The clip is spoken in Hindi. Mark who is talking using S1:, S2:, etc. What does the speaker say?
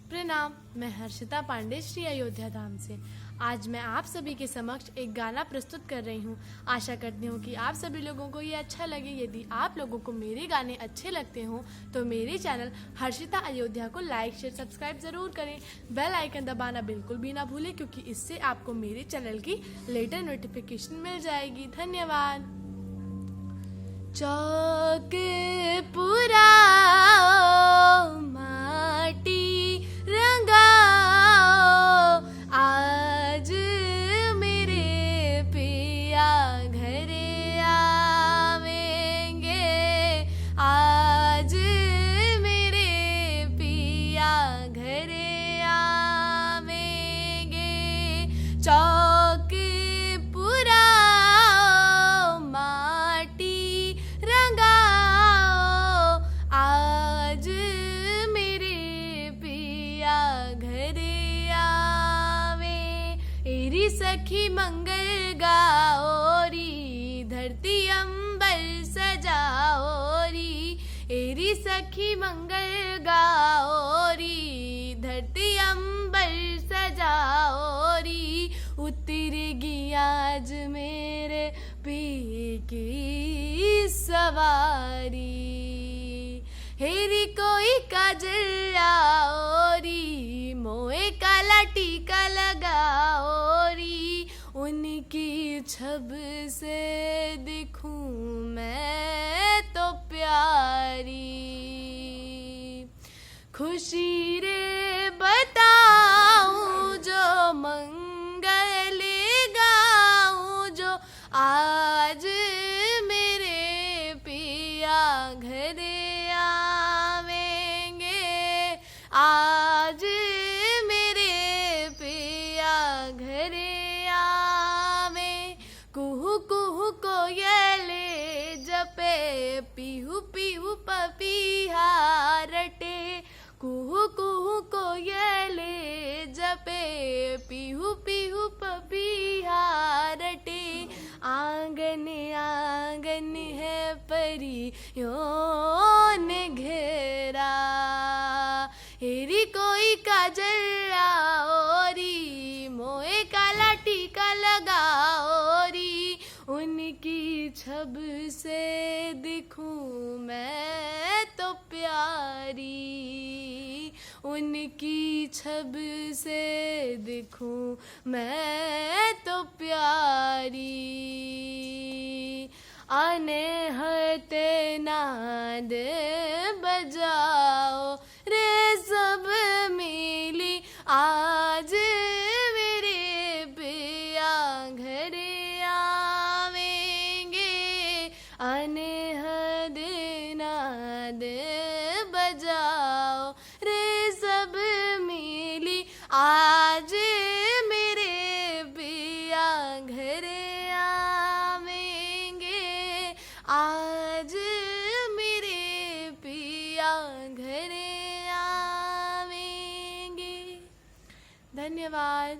S1: प्रणाम, मैं हर्षिता पांडे श्री अयोध्या धाम से। आज मैं आप सभी के समक्ष एक गाना प्रस्तुत कर रही हूँ। आशा करती हूँ कि आप सभी लोगों को ये अच्छा लगे। यदि आप लोगों को मेरे गाने अच्छे लगते हों तो मेरे चैनल हर्षिता अयोध्या को लाइक शेयर सब्सक्राइब ज़रूर करें। बेल आइकन दबाना बिल्कुल भी ना भूलें, क्योंकि इससे आपको मेरे चैनल की लेटेस्ट नोटिफिकेशन मिल जाएगी। धन्यवाद। चौक पुराओ, माटी रंगाओ, आज मेरे पिया घरे आवेंगे। आज मेरे पिया घरे आवेंगे। चौक पुराओ, माटी रंगाओ, आज मेरे पिया घरे आवे। एरी सखी मंगल गाओरी, धरती अंबर सजाओरी। एरी सखी मंगल गाओरी, धरती अंबर सजाओरी। उतरेगी आज मेरे पी की सवारी। हेरी कोई काजल आओरी, मोए काला टीका लगाओरी। उनकी छब से दिखूं मैं तो प्यारी। खुशी रे बताऊं जो मंगल गाऊं, जो आज मेरे पिया घरे आवेंगे। आज मेरे पिया घरे आवे। कुहू कुहू कोयले जपे, पीहू पीहू पपीहा रटे। कुहू कुहू कोयले जपे, पीहू पीहू पपीहा रटे। आंगन आंगन है परियों ने घेरा। हेरी कोई काजल आओरी, मोए काला टीका लगाओरी। उनकी छब से दिखूं मैं तो प्यारी। उनकी छब से दिखूं मैं तो प्यारी। आने हते नाद बजाओ रे सब मिली, आज मेरे पिया घरे आवेंगे। आने हद नाद बजाओ रे सब मिली, आज मेरे पिया घरे आवेंगे। आज मेरे पिया घरे आवेंगे। धन्यवाद।